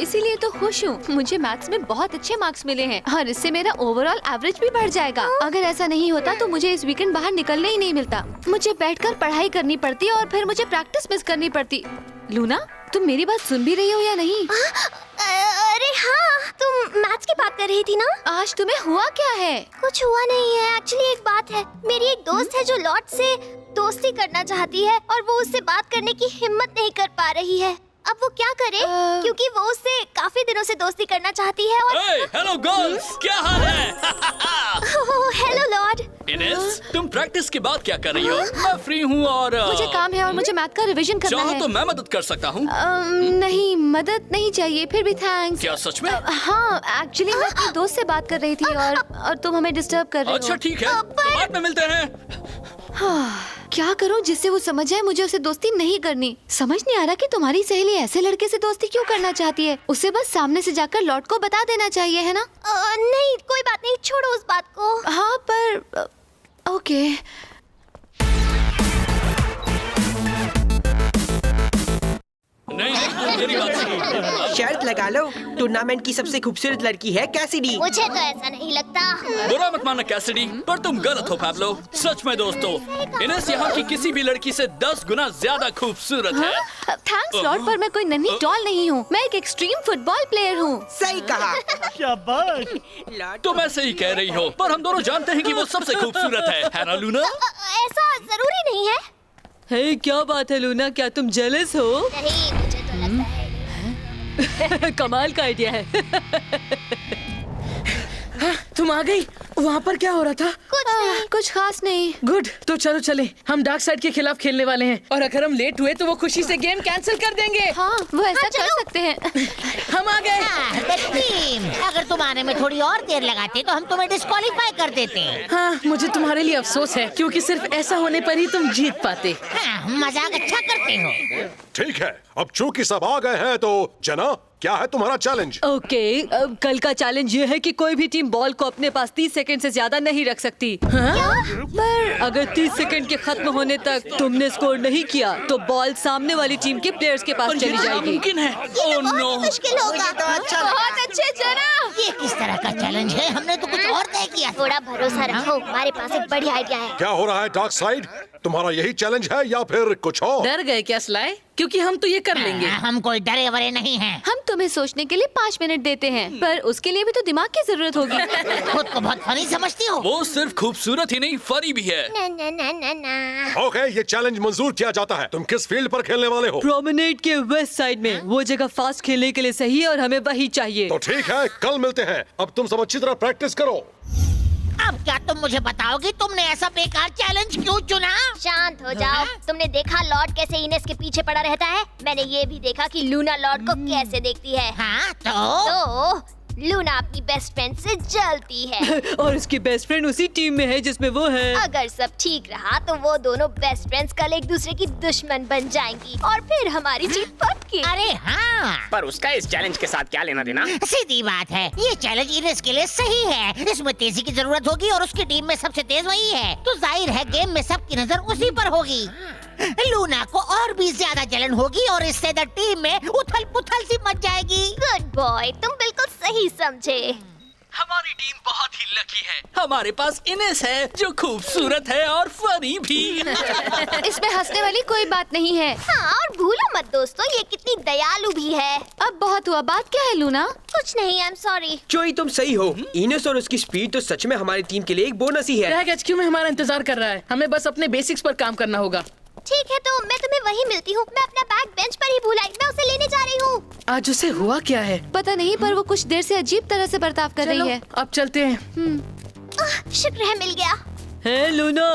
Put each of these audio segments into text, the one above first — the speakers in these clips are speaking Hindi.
इसीलिए तो खुश हूँ। मुझे मैथ्स में बहुत अच्छे मार्क्स मिले हैं और इससे मेरा ओवरऑल एवरेज भी बढ़ जाएगा। अगर ऐसा नहीं होता तो मुझे इस वीकेंड बाहर निकलने ही नहीं मिलता। मुझे बैठकर पढ़ाई करनी पड़ती और फिर मुझे प्रैक्टिस मिस करनी पड़ती। लूना, तुम मेरी बात सुन भी रही हो या नहीं? अरे हाँ, तुम मैथ्स की बात कर रही थी ना? आज तुम्हें हुआ क्या है? कुछ हुआ नहीं है। एक्चुअली एक बात है, मेरी एक दोस्त है जो लॉर्ड से दोस्ती करना चाहती है और वो उससे बात करने की हिम्मत नहीं कर पा रही है। अब वो क्या करे? क्योंकि वो उससे काफी दिनों से दोस्ती करना चाहती है और हेलो गर्ल्स, क्या हाल है? Hello Lord. इनेस, तुम प्रैक्टिस के बाद क्या कर रही हो? मैं फ्री हूँ और मुझे काम है और मुझे मैथ का रिवीजन करना चाहो है। तो मैं मदद कर सकता हूँ। नहीं, मदद नहीं चाहिए, फिर भी थैंक्स। क्या सच में? हाँ, एक्चुअली मैं अपनी दोस्त से बात कर रही थी और तुम हमें डिस्टर्ब कर रहे हो। अच्छा ठीक है, बाद में मिलते हैं। क्या करूं जिससे वो समझ जाए मुझे उससे दोस्ती नहीं करनी। समझ नहीं आ रहा कि तुम्हारी सहेली ऐसे लड़के से दोस्ती क्यों करना चाहती है। उसे बस सामने से जाकर लॉर्ड को बता देना चाहिए, है ना? नहीं, कोई बात नहीं, छोड़ो उस बात को। हाँ, पर ओके। नहीं, तुम मेरी बात सुनो। शर्त लगा लो, टूर्नामेंट की सबसे खूबसूरत लड़की है कैसिडी। मुझे तो ऐसा नहीं लगता। बुरा मत मानना कैसिडी, पर तुम गलत हो पैब्लो। सच में दोस्तों, इनेस यहाँ की किसी भी लड़की से 10 गुना ज्यादा खूबसूरत है। थैंक्स लॉर्ड, पर मैं कोई नन्ही डॉल नहीं हूँ। मैं एक एक्सट्रीम फुटबॉल प्लेयर हूँ। सही कहा। शाबाश। तुम ऐसे ही कह रही हो, पर हम दोनों जानते हैं कि वो सबसे खूबसूरत है ना लूना? ऐसा जरूरी नहीं है। हे, क्या बात है लूना, क्या तुम जेलस हो? नहीं, मुझे तो लगता है। कमाल का आइडिया है। तुम आ गई। वहाँ पर क्या हो रहा था? कुछ खास नहीं। गुड, तो चलो चले। हम डार्क साइड के खिलाफ खेलने वाले हैं और अगर हम लेट हुए तो वो खुशी से गेम कैंसिल कर देंगे। हाँ, वो ऐसा कर सकते हैं। हम आ गए। टीम, अगर तुम आने में थोड़ी और देर लगाते तो हम तुम्हें डिस्क्वालीफाई कर देते। हाँ, मुझे तुम्हारे लिए अफसोस है क्योंकि सिर्फ ऐसा होने पर ही तुम जीत पाते। हाँ, मजाक अच्छा करते हो। ठीक है, अब चूंकि सब आ गए हैं तो जना, क्या है तुम्हारा चैलेंज? ओके, कल का चैलेंज ये है कि कोई भी टीम बॉल को अपने पास 30 सेकंड से ज्यादा नहीं रख सकती। पर अगर 30 सेकंड के खत्म होने तक तुमने स्कोर नहीं किया तो बॉल सामने वाली टीम के प्लेयर्स के पास चली जाएगी। मुमकिन है। ओह नो, मुश्किल होगा। बहुत अच्छे जना। ये किस तरह का चैलेंज है? हमने तो कुछ और तय किया। थोड़ा भरोसा रखो, हमारे पास एक बढ़िया आइडिया है। क्या हो रहा है डार्क साइड? तुम्हारा यही चैलेंज है या फिर कुछ और? डर गए क्या स्लाइ? क्योंकि हम तो ये कर लेंगे। हम कोई डरे वरे नहीं हैं। हम तुम्हें सोचने के लिए 5 मिनट देते हैं, पर उसके लिए भी तो दिमाग की जरूरत होगी। खुद को बहुत फनी समझती हो। वो सिर्फ खूबसूरत ही नहीं, फनी भी है। ना ना ना ना ना। ओके, ये चैलेंज मंजूर किया जाता है। तुम किस फील्ड पर खेलने वाले हो? प्रोमेनेड के वेस्ट साइड में। वो जगह फास्ट खेलने के लिए सही है और हमें वही चाहिए। तो ठीक है, कल मिलते हैं। अब तुम सब अच्छी तरह प्रैक्टिस करो। अब क्या तुम मुझे बताओगी तुमने ऐसा बेकार चैलेंज क्यों चुना? शांत हो जाओ। तुमने देखा लॉर्ड कैसे इनेस के पीछे पड़ा रहता है? मैंने ये भी देखा कि लूना लॉर्ड को कैसे देखती है। हाँ तो लूना अपनी बेस्ट फ्रेंड से जलती है। और उसकी बेस्ट फ्रेंड उसी टीम में है जिसमें वो है। अगर सब ठीक रहा तो वो दोनों बेस्ट फ्रेंड्स कल एक दूसरे की दुश्मन बन जाएंगी और फिर हमारी जीत पक्की। अरे हाँ, पर उसका इस चैलेंज के साथ क्या लेना देना? सीधी बात है, ये चैलेंज इनेस के लिए सही है। इसमें तेजी की जरूरत होगी और उसकी टीम में सबसे तेज वही है, तो जाहिर है गेम में सबकी नजर उसी पर होगी। लूना को और भी ज्यादा जलन होगी और इससे द टीम में उथल पुथल सी मच जाएगी। गुड बॉय, तुम बिल्कुल सही समझे। हमारी टीम बहुत ही लकी है। हमारे पास इनेस है जो खूबसूरत है और फनी भी। इसमें हंसने वाली कोई बात नहीं है। हाँ, और भूलो मत दोस्तों, ये कितनी दयालु भी है। अब बहुत हुआ, बात क्या है लूना? कुछ नहीं, आई एम सॉरी। चोई, तुम सही हो। इनेस और उसकी स्पीड तो सच में हमारी टीम के लिए एक बोनस ही है। टैग HQ में हमारा इंतजार कर रहा है। हमें बस अपने बेसिक्स पर काम करना होगा। ठीक है, तो मैं तुम्हें वहीं मिलती हूँ। मैं अपना बैग बेंच पर ही भूल आई, मैं उसे लेने जा रही हूँ। आज उसे हुआ क्या है? पता नहीं, पर वो कुछ देर से अजीब तरह से बर्ताव कर रही है। अब चलते हैं। शुक्र है मिल गया। है लूना,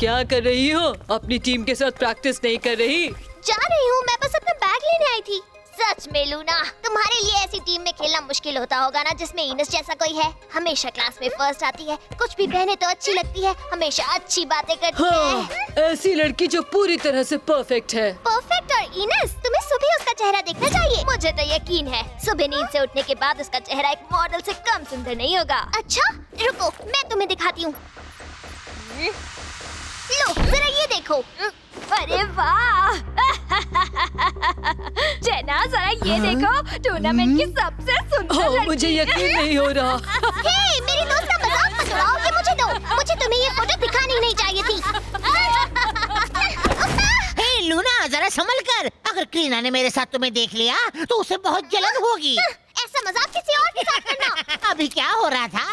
क्या कर रही हो? अपनी टीम के साथ प्रैक्टिस नहीं कर रही? जा रही हूँ, मैं बस अपना बैग लेने आई थी। सच में लूना, तुम्हारे लिए ऐसी टीम में खेलना मुश्किल होता होगा ना, जिसमें इनेस जैसा कोई है। हमेशा क्लास में फर्स्ट आती है, कुछ भी पहने तो अच्छी लगती है, हमेशा अच्छी बातें करती हाँ, है। ऐसी लड़की जो पूरी तरह से परफेक्ट है। परफेक्ट। और इनेस, तुम्हें सुबह उसका चेहरा देखना चाहिए। मुझे तो यकीन है सुबह नींद से उठने के बाद उसका चेहरा एक मॉडल से कम सुंदर नहीं होगा। अच्छा रुको, मैं तुम्हें दिखाती हूँ। लो जरा ये देखो। अरे वाह। जेना जरा ये देखो, टूर्नामेंट की सबसे सुंदर लड़की। मुझे यकीन नहीं हो रहा। हे, मेरी दोस्त का मजाक मत उड़ाओ, ये मुझे दो। मुझे तुम्हें ये फोटो दिखानी नहीं चाहिए थी। हे लूना, जरा संभल कर। अगर करीना ने मेरे साथ तुम्हें देख लिया तो उसे बहुत जलन होगी। ऐसा मजाक किसी और के साथ करना। अभी क्या हो रहा था?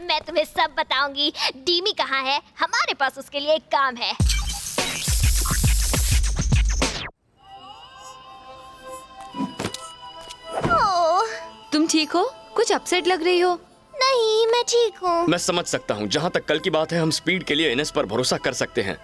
मैं तुम्हें सब बताऊंगी। डीमी कहाँ है? हमारे पास उसके लिए एक काम है। ओह, तुम ठीक हो? कुछ अपसेट लग रही हो। नहीं, मैं ठीक हूँ। मैं समझ सकता हूँ। जहाँ तक कल की बात है, हम स्पीड के लिए इनेस पर भरोसा कर सकते हैं,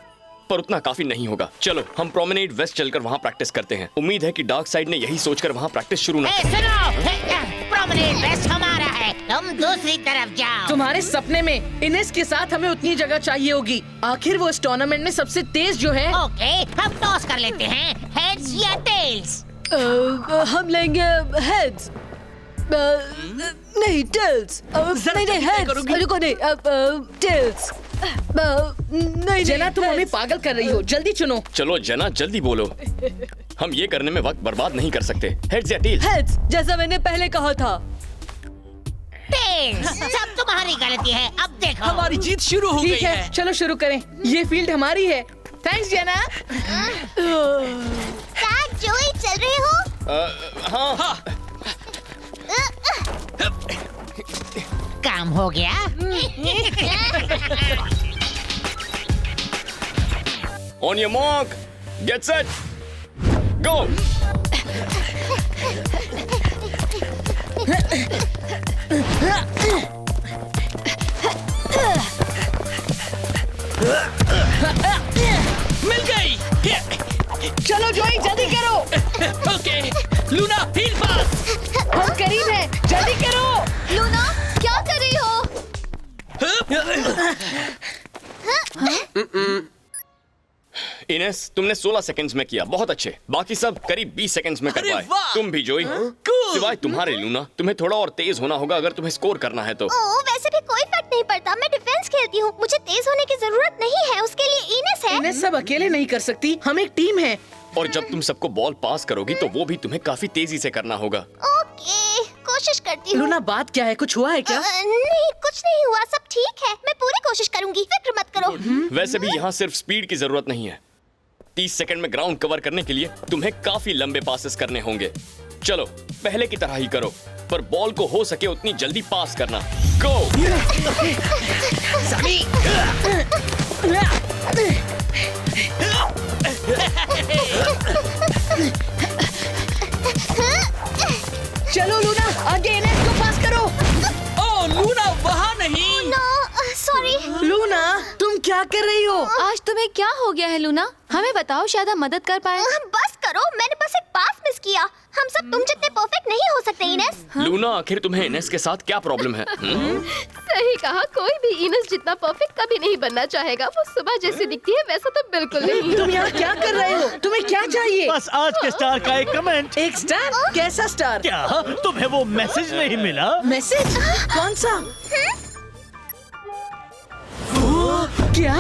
पर उतना काफी नहीं होगा। चलो हम प्रोमेनेड वेस्ट चलकर वहाँ प्रैक्टिस करते हैं। उम्मीद है कि डार्क साइड ने यही सोचकर वहाँ प्रैक्टिस शुरू न ए, सुनो, प्रोमेनेड वेस्ट हमारा है, तुम दूसरी तरफ जाओ। तुम्हारे सपने में इनेस के साथ हमें उतनी जगह चाहिए होगी। आखिर वो इस टूर्नामेंट में सबसे तेज जो है। ओके, हम टॉस कर लेते हैं, हेड्स या टेल्स। हम लेंगे हेड्स। नहीं टेल्स। नहीं हेड्स। रुको नहीं, टेल्स। नहीं जेना, तुम हमें पागल कर रही हो। जल्दी चुनो। चलो जना, जल्दी बोलो। हम ये करने में वक्त बर्बाद नहीं कर सकते। हेड्स या टेल्स? हेड्स, जैसा मैंने पहले कहा था। टेल्स। सब तुम्हारी गलती है, अब देखो। हमारी जीत शुरू हो गई ठीक है, चलो शुरू करें। ये फील्ड हमारी है। थैंक्स जेना। टैग जोई, चल रहे हो? हाँ। काम हो गया। On your mark, get set, go. मिल गई। चलो जोई, जल्दी करो। ओके, लूना हील पास। हम करीब हैं, जल्दी करो। लूना, क्या कर रही हो? इनेस, तुमने 16 सेकंड्स में किया, बहुत अच्छे। बाकी सब करीब 20 सेकंड्स में कर अरे पाए। वाह! तुम भी जोई। Cool! सिवाय तुम्हारे लूना, तुम्हें थोड़ा और तेज होना होगा अगर तुम्हें स्कोर करना है तो। ओह, वैसे भी कोई फर्क नहीं पड़ता। मैं डिफेंस खेलती हूँ, मुझे तेज होने की जरूरत नहीं है। उसके लिए इनेस है। इनेस सब अकेले नहीं कर सकती, हम एक टीम है। और जब तुम सबको बॉल पास करोगी तो वो भी तुम्हें काफी तेजी से करना होगा। ओके, कोशिश करती हूँ। लूना, बात क्या है? कुछ हुआ है क्या? नहीं, कुछ नहीं हुआ, सब ठीक है। मैं पूरी कोशिश करूंगी, फिक्र मत करो। वैसे भी यहाँ सिर्फ स्पीड की जरूरत नहीं है। 30 सेकंड में ग्राउंड कवर करने के लिए तुम्हें काफी लंबे पासेस करने होंगे। चलो पहले की तरह ही करो, पर बॉल को हो सके उतनी जल्दी पास करना। गो! चलो लूना, आगे इनेस को पास करो। ओह लूना, वहाँ नहीं। No, sorry. लूना, तुम क्या कर रही हो? आज तुम्हें क्या हो गया है लूना? हमें बताओ, शायद हम मदद कर पाए। बस करो, मैंने बस एक पास मिस किया। हम सब तुम जितने परफेक्ट नहीं हो सकते इनेस। लूना, आखिर तुम्हें इनेस के साथ क्या प्रॉब्लम है? सही कहा, कोई भी इनेस जितना परफेक्ट कभी नहीं बनना चाहेगा। वो सुबह जैसी दिखती है वैसा तो बिल्कुल नहीं। तुम यहाँ क्या कर रहे हो? तुम्हें क्या चाहिए? बस आज के स्टार का एक कमेंट। एक स्टार? कैसा स्टार? क्या तुम्हें वो मैसेज नहीं मिला? मैसेज? कौन सा? क्या?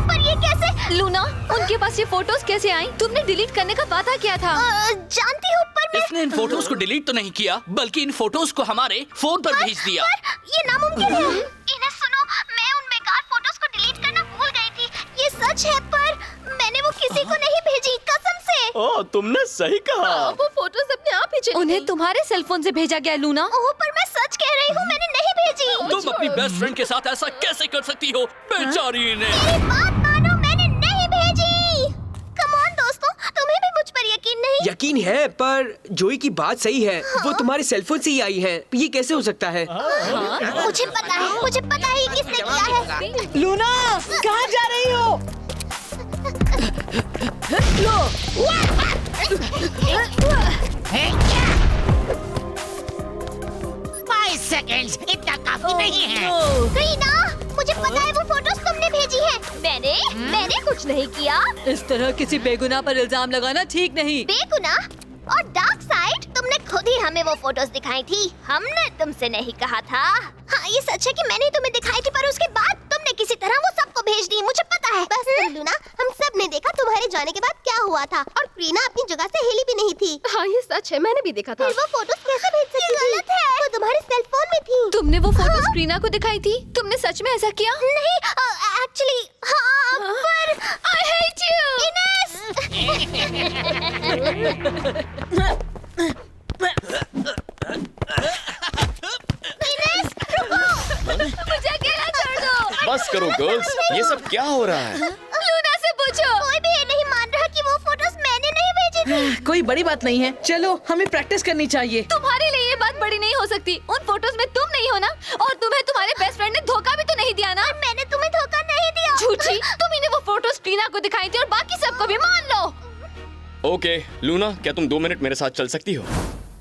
पर ये कैसे? लूना, उनके पास ये फोटोज कैसे आई? तुमने डिलीट करने का वादा किया था। जानती हूँ, पर मैं इसने इन फोटोज को डिलीट तो नहीं किया, बल्कि इन फोटोज को हमारे फोन पर भेज दिया। ये नामुमकिन है। इनेस सुनो, मैं उन बेकार फोटोज को डिलीट करना भूल गई थी। ये सच है, पर मैंने वो किसी को नहीं भेजी, कसम से। ओह, तुमने सही कहा। वो फोटोज अपने आप ही चली उन्हें तुम्हारे सेलफोन से भेजा गया लूना। ओह, पर मैं सच कह रही हूँ, मैंने नहीं भेजी। तुम अपनी बेस्ट फ्रेंड के साथ ऐसा कैसे कर सकती हो? बेचारी ने। मेरी बात मानो, मैंने नहीं भेजी। कम ऑन दोस्तों, तुम्हें भी मुझ पर यकीन नहीं? यकीन है, पर जोई की बात सही है। वो तुम्हारे सेलफोन से ही आई है। ये कैसे हो सकता है? मुझे पता है किसने किया है। लूना, कहाँ जा रही हो? लो। 5 सेकंड्स, इतना काफी नहीं है। रीना, मुझे पता है वो फोटोज तुमने भेजी है। मैंने कुछ नहीं किया। इस तरह किसी बेगुनाह पर इल्जाम लगाना ठीक नहीं। बेगुनाह? और डार्क साइड, तुमने खुद ही हमें वो फोटोज दिखाई थी। हमने तुमसे नहीं कहा था। हाँ, ये सच है कि मैंने तुम्हें दिखाई थी, पर उसके बाद तुमने तुमने किसी तरह वो सबको भेज दी, मुझे पता है। बस लूना, हम सब ने देखा तुम्हारे जाने के बाद क्या हुआ था, और प्रीना अपनी जगह से हिली भी नहीं थी। हाँ ये सच है, मैंने भी देखा था। फिर वो फोटोज कैसे भेज सकती थी? गलत है, वो तुम्हारे सेल फोन में थी। तुमने वो फोटोज प्रीना को दिखाई थी? तुमने सच में ऐसा किया? नहीं, एक्चुअली हाँ, पर I hate you! इनेस! मुझे अकेला छोड़ दो। बस करो गर्ल्स, ये सब क्या हो रहा है? लूना से पूछो। कोई भी ये नहीं मान रहा कि वो फोटोज मैंने नहीं भेजी थी। कोई बड़ी बात नहीं है, चलो हमें प्रैक्टिस करनी चाहिए। तुम्हारे लिए ये बात बड़ी नहीं हो सकती। उन फोटोज में तुम नहीं हो ना, और तुम्हें तुम्हारे बेस्ट फ्रेंड ने धोखा भी तो नहीं दिया ना। मैंने तुम्हें धोखा नहीं दिया। झूठी, तुम ही ने वो फोटोज प्रीना को दिखाई थी और बाकी सबको भी मान लो। ओके लूना, क्या तुम 2 मिनट मेरे साथ चल सकती हो?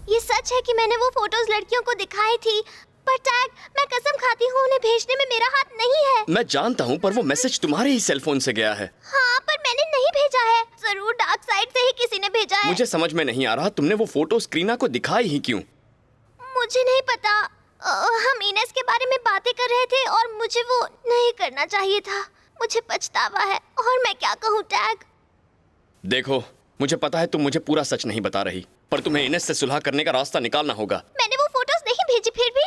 ये सच है कि मैंने वो फोटोज लड़कियों को दिखाई थी, पर टैग, मैं कसम खाती हूँ उन्हें भेजने में मेरा हाथ नहीं है। मैं जानता हूँ, पर वो मैसेज तुम्हारे ही सेल फोन से गया है। हाँ, पर मैंने नहीं भेजा है। जरूर डार्क साइड से ही किसी ने भेजा है। मुझे समझ में नहीं आ रहा तुमने वो फोटोज क्रीना को दिखाई ही क्यों? मुझे नहीं पता। हम इनेस के बारे में बातें कर रहे थे और मुझे वो नहीं करना चाहिए था। मुझे पछतावा है, और मैं क्या कहूँ टैग। देखो, मुझे पता है तुम मुझे पूरा सच नहीं बता रही, पर तुम्हें इनेस से सुलह करने का रास्ता निकालना होगा। मैंने वो फोटोज नहीं भेजी फिर भी।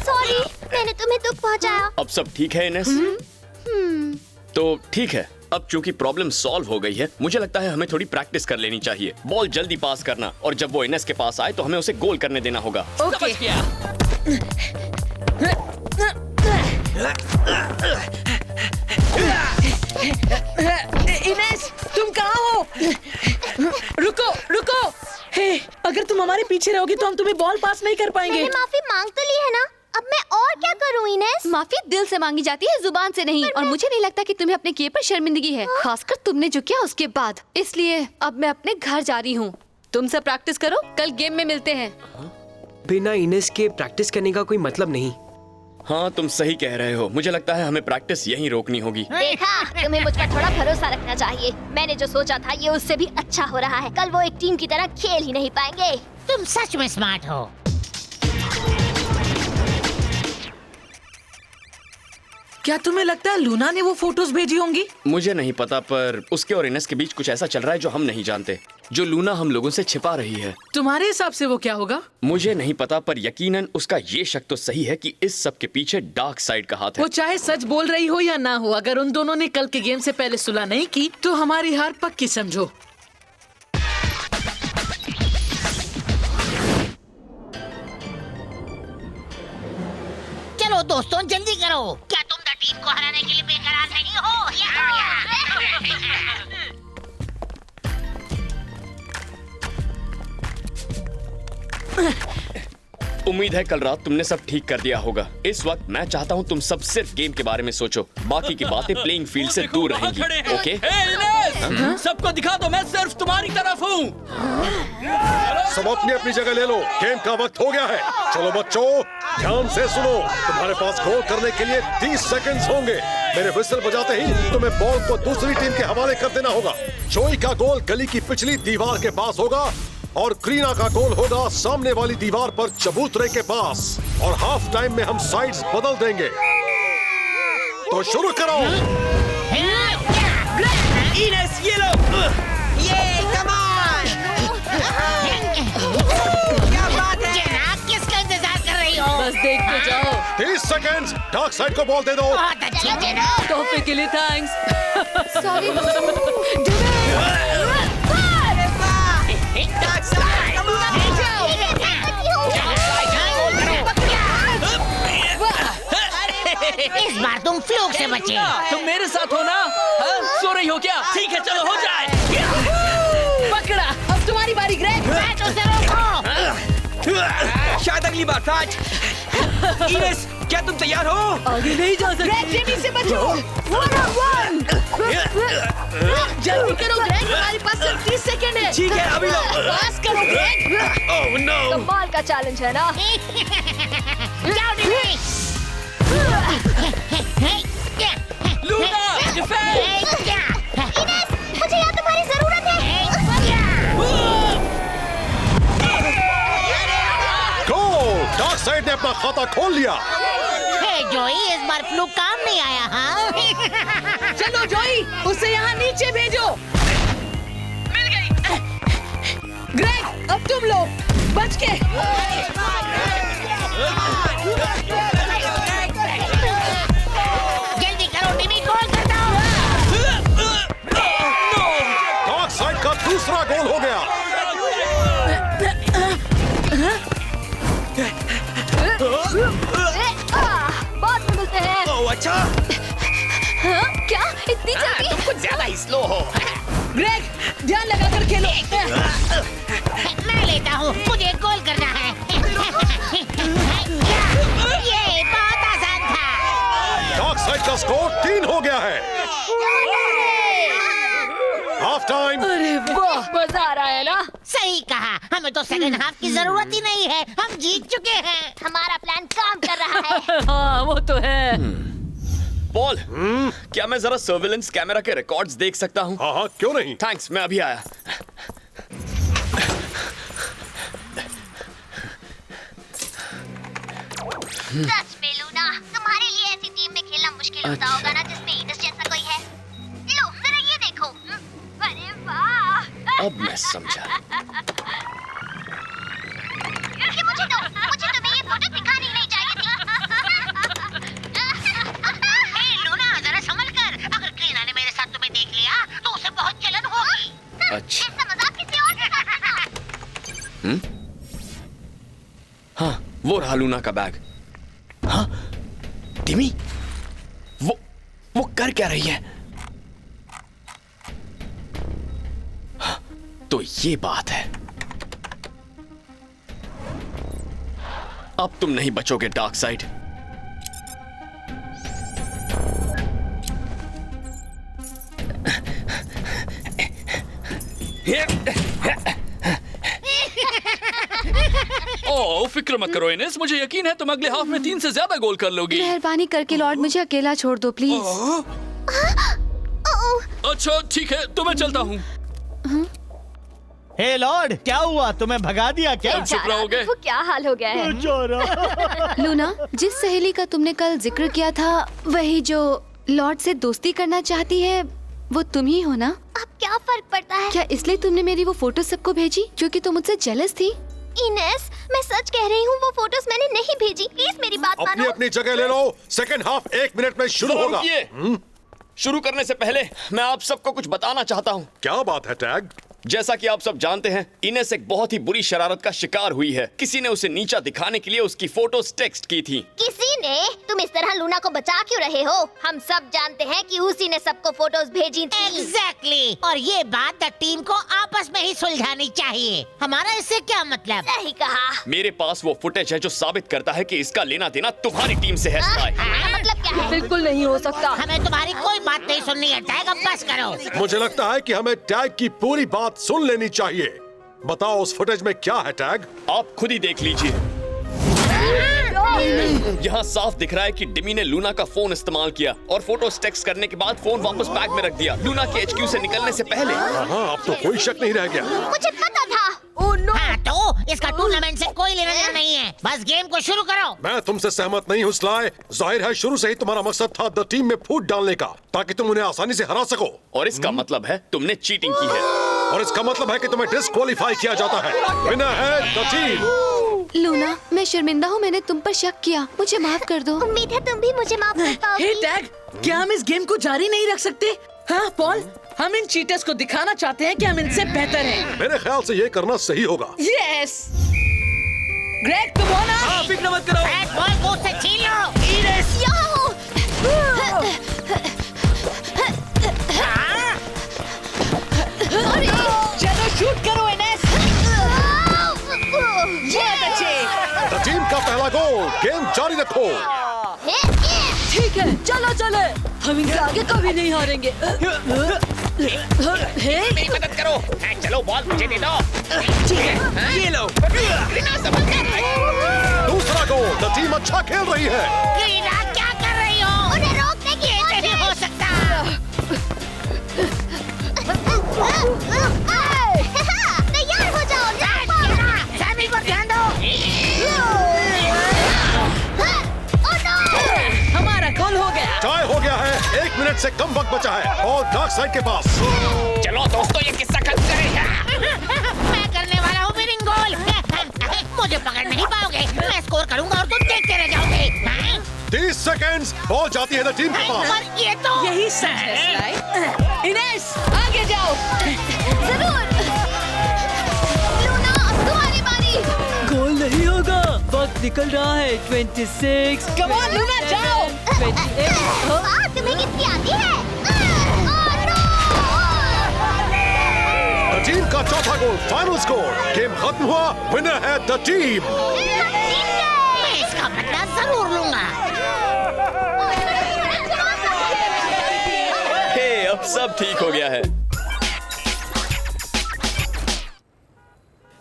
सॉरी, मैंने तुम्हें दुख पहुंचाया। अब सब ठीक है इनेस? तो ठीक है, अब चूंकि प्रॉब्लम सॉल्व हो गई है, मुझे लगता है हमें थोड़ी प्रैक्टिस कर लेनी चाहिए। बॉल जल्दी पास करना, और जब वो इनेस के पास आए तो हमें उसे गोल करने देना होगा। ओके। इनेस, तुम कहाँ हो? रुको रुको। हे, अगर तुम हमारे पीछे रहोगी तो हम तुम्हें बॉल पास नहीं कर पाएंगे। मैंने माफी मांग तो ली है ना, अब मैं और क्या करूँ इनेस? माफी दिल से मांगी जाती है, जुबान से नहीं। और मुझे नहीं लगता कि तुम्हें अपने किए पर शर्मिंदगी है, खासकर तुमने जो किया उसके बाद। इसलिए अब मैं अपने घर जा रही हूँ। तुम सब प्रैक्टिस करो, कल गेम में मिलते हैं। बिना इनेस के प्रैक्टिस करने का कोई मतलब नहीं। हाँ, तुम सही कह रहे हो। मुझे लगता है हमें प्रैक्टिस यहीं रोकनी होगी। देखा, तुम्हें मुझ पर थोड़ा भरोसा रखना चाहिए। मैंने जो सोचा था ये उससे भी अच्छा हो रहा है। कल वो एक टीम की तरह खेल ही नहीं पाएंगे। तुम सच में स्मार्ट हो। क्या तुम्हें लगता है लूना ने वो फोटोज भेजी होंगी? मुझे नहीं पता, पर उसके और इनेस के बीच कुछ ऐसा चल रहा है जो हम नहीं जानते, जो लूना हम लोगों से छिपा रही है। तुम्हारे हिसाब से वो क्या होगा? मुझे नहीं पता, पर यकीनन उसका ये शक तो सही है कि इस सब के पीछे डार्क साइड का हाथ है। वो चाहे सच बोल रही हो या ना हो, अगर उन दोनों ने कल के गेम से पहले सुलह नहीं की तो हमारी हार पक्की समझो। चलो दोस्तों, जल्दी करो। क्या तुम द टीम को हराने के लिए बेकरार नहीं हो? उम्मीद है कल रात तुमने सब ठीक कर दिया होगा। इस वक्त मैं चाहता हूँ तुम सब सिर्फ गेम के बारे में सोचो, बाकी की बातें प्लेइंग फील्ड से दूर रहेंगी। ओके? सबको दिखा दो, मैं सिर्फ तुम्हारी तरफ हूँ। सब अपनी अपनी जगह ले लो, गेम का वक्त हो गया है। चलो बच्चों, ध्यान से सुनो। तुम्हारे पास गोल करने के लिए 30 सेकंड्स होंगे। मेरे व्हिसल बजाते ही तुम्हें बॉल को दूसरी टीम के हवाले कर देना होगा। जोई का गोल गली की पिछली दीवार के पास होगा, और क्रीना का गोल होगा सामने वाली दीवार पर चबूतरे के पास। और हाफ टाइम में हम साइड्स बदल देंगे। तो शुरू करो। इनेस, ये लो। ये कम ऑन। क्या बात है? जनाब, किसका इंतजार कर रही हो? बस देखते जाओ। 30 सेकंड्स, डार्क साइड को बॉल दे दो। बहुत अच्छी जनाब। तोहफे के लिए थैंक्स। सॉरी। इस बार तुम फ्लूक से बचे। तुम मेरे साथ हो ना? हाँ? सो रही हो क्या? ठीक है, चलो हो जाए। पकड़ा, अब तुम्हारी बारी ग्रेग। मैं तो उसे रोको। शायद अगली बार फैट। इनेस, क्या तुम तैयार हो? आगे नहीं जा सकते। ग्रेग, जेमी से बचो। 1-on-1। जल्दी करो ग्रेग, हमारे पास सिर्फ 30 सेकंड है। ठीक है, अभी लो। पास करो ग्रेग। Oh no. कमाल का चैलेंज है ना? जाओ डिमी। Luna, defence. इनेस, मुझे यहाँ तुम्हारी जरूरत है। गोल! डार्क साइड ने अपना खाता खोल लिया। हे जोई, इस बार फ्लूक काम नहीं आया, हाँ? चलो जोई, उसे यहाँ नीचे भेजो। मिल गई। ग्रेग, अब तुम लोग बच के। जल्दी करो टिमी, गोल कर दो। डार्क साइड का दूसरा गोल हो गया। बहुत मिलते हैं। ओह अच्छा। क्या इतनी जल्दी? तुम कुछ ज्यादा ही स्लो हो। ग्रेग, ध्यान लगाकर खेलो। मैं लेता हूँ, मुझे गोल करना है। ये बहुत आसान था। डार्क साइड का स्कोर 3 हो गया है। Half time. अरे वाह, मजा आ रहा है ना? सही कहा, हमें तो सेकंड हाफ की जरूरत ही नहीं है, हम जीत चुके हैं। हमारा प्लान काम कर रहा है। हाँ, वो तो है। पॉल, क्या मैं जरा सर्विलेंस कैमरा के रिकॉर्ड्स देख सकता हूँ? हाँ हाँ, क्यों नहीं। थैंक्स, मैं अभी आया। सच में लूना, तुम्हारे लिए ऐसी टीम में खेलना मुश्किल होता होगा ना, जिसमें इनस जैसा कोई है। लो जरा ये देखो। अरे वाह। अब मैं समझा। मुझे तुम्हें ये फोटो दिखानी नहीं चाहिए थी। लूना, जरा संभल कर। अगर क्रीना ने मेरे साथ तुम्हें देख लिया तो उसे बहुत जलन होगी। अच्छा। ऐसा मजाक किसी और से कर सकता। हाँ, वो रहा लूना का बैग। हाँ, टिमी, वो कर क्या रही है? हाँ, तो ये बात है। अब तुम नहीं बचोगे डार्क साइड। ओह, फिक्र मत करो इनेस, मुझे यकीन है तुम अगले हाफ में 3 से ज्यादा गोल कर लोगी। मेहरबानी करके लॉर्ड, मुझे अकेला छोड़ दो प्लीज। अच्छा ठीक है, तो मैं चलता हूँ। हे लॉर्ड, क्या हुआ? तुम्हें भगा दिया क्या? चुप रहोगे? वो क्या हाल हो गया है? बेचारा। लूना, जिस सहेली का तुमने कल जिक्र किया था, वही जो लॉर्ड से दोस्ती करना चाहती है, वो तुम ही हो ना? अब क्या फर्क पड़ता है? क्या इसलिए तुमने मेरी वो फोटो सबको भेजी क्योंकि तुम मुझसे जेलस थी? इनेस, मैं सच कह रही हूँ, वो फोटोज मैंने नहीं भेजी। प्लीज मेरी बात अपनी मानो। अपनी जगह ले लो। सेकंड हाफ 1 मिनट में शुरू होगा। रुकिए। शुरू करने से पहले मैं आप सबको कुछ बताना चाहता हूँ। क्या बात है टैग? जैसा कि आप सब जानते हैं, इनेस एक बहुत ही बुरी शरारत का शिकार हुई है। किसी ने उसे नीचा दिखाने के लिए उसकी फोटोज टेक्स्ट की थी। किसी ने? तुम इस तरह लूना को बचा क्यों रहे हो? हम सब जानते हैं कि उसी ने सबको फोटोज भेजी थी। एग्जैक्टली। और ये बात द टीम को आपस में ही सुलझानी चाहिए। हमारा इससे क्या मतलब? सही कहा। मेरे पास वो फुटेज है जो साबित करता है कि इसका लेना देना तुम्हारी टीम से है। स्पाई। मतलब क्या है? बिल्कुल नहीं हो सकता। हमें तुम्हारी कोई बात नहीं सुननी है टैग, अब बस करो। मुझे लगता है कि हमें टैग की पूरी बात सुन लेनी चाहिए। बताओ उस फुटेज में क्या है टैग? आप खुद ही देख लीजिए। यहाँ साफ दिख रहा है कि डिमी ने लूना का फोन इस्तेमाल किया और फोटोज टेक्स्ट करने के बाद फोन वापस बैग में रख दिया, लूना के HQ से निकलने से पहले। हाँ, अब तो कोई शक नहीं रह गया। मुझे पता था। Oh no. हाँ, तो इसका टूर्नामेंट से कोई लेना देना नहीं है। बस गेम को शुरू करो। मैं तुमसे सहमत नहीं हूँ स्लाय। जाहिर है शुरू से ही तुम्हारा मकसद था द टीम में फूट डालने का, ताकि तुम उन्हें आसानी से हरा सको। और इसका मतलब है तुमने चीटिंग की है। और इसका मतलब है कि तुम्हें डिस्क्वालीफाई किया जाता है। विनर है द टीम। लूना, मैं शर्मिंदा हूँ, मैंने तुम पर शक किया, मुझे माफ कर दो। उम्मीद है तुम भी मुझे माफ कर पाओगी। हे टैग, क्या हम इस गेम को जारी नहीं रख सकते? हाँ पॉल, हम इन चीटर्स को दिखाना चाहते हैं कि हम इनसे बेहतर हैं। मेरे ख्याल से ये करना सही होगा। यस। ग्रेग, तुम हो ना? हाँ, फिक्र मत करो। बैट बॉल को उससे छीन लो। इनेस, यहाँ हूँ। चलो शूट करो इनेस। ये बच्चे। द टीम का पहला गोल। गेम जारी रखो। ठीक है, चलो चले। हम इनसे आगे कभी नहीं हारेंगे। मेरी मदद करो। चलो बॉल मुझे दे दो। ये लो। दूसरा गोल। द टीम अच्छा खेल रही है। क्रीना, क्या कर रही हो? उन्हें रोकने की ये नहीं हो सकता। तैयार हो जाओ। सैमी पर ध्यान दो। मिनट से कम वक्त बचा है और डार्क साइड के पास। चलो दोस्तों, ये किस्सा खत्म करें। मैं करने वाला हूँ विनिंग गोल। मुझे पकड़ नहीं पाओगे। मैं स्कोर करूंगा और तुम देखते रह जाओगे। 30 सेकंड्स, बॉल जाती है द टीम के पास। पर ये तो यही सच है स्लाइड। इनेस आगे जाओ। जरूर। लूना, अब तुम्हारी बारी। गोल नहीं होगा, वक्त निकल रहा है। 26, कम ऑन लूना, जाओ। 28। तुम्हें कितनी आती है? द टीम का चौथा गोल, फाइनल स्कोर। गेम खत्म हुआ, विनर है द टीम। मैं इसका बदला जरूर लूंगा। हे, अब सब ठीक हो गया है।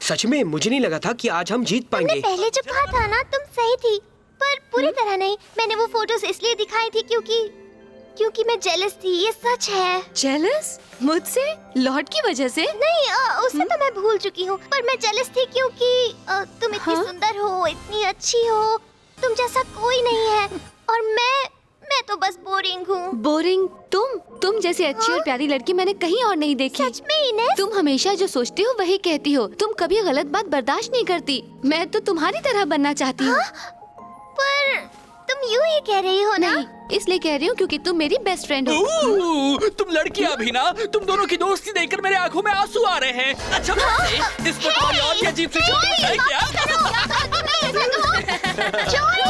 सच में मुझे नहीं लगा था कि आज हम जीत तुमने पाएंगे। पहले जो कहा था ना, तुम सही थी, पर पूरी तरह नहीं। मैंने वो फोटोज इसलिए दिखाई थी क्योंकि मैं जेलस थी। ये सच है। जेलस? मुझसे? लॉर्ड की वजह से? नहीं, उससे तो मैं भूल चुकी हूँ, पर मैं जेलस थी क्योंकि तुम इतनी सुंदर हो, इतनी अच्छी हो, तुम जैसा कोई नहीं है, और मैं तो बस बोरिंग हूँ। बोरिंग? तुम जैसी अच्छी और प्यारी लड़की मैंने कहीं और नहीं देखी। सच में इनेस? तुम हमेशा जो सोचती हो वही कहती हो। तुम कभी गलत बात बर्दाश्त नहीं करती। मैं तो तुम्हारी तरह बनना चाहती हूँ। पर तुम यूं ही कह रही हो ना? नहीं, इसलिए कह रही हूँ क्योंकि तुम मेरी बेस्ट फ्रेंड हो। तुम लड़कियां भी ना, तुम दोनों की दोस्ती देखकर मेरे आंखों में आंसू आ रहे हैं। अच्छा, इस पर तुम्हारी और भी अजीब सी चीज़ है क्या? जोई!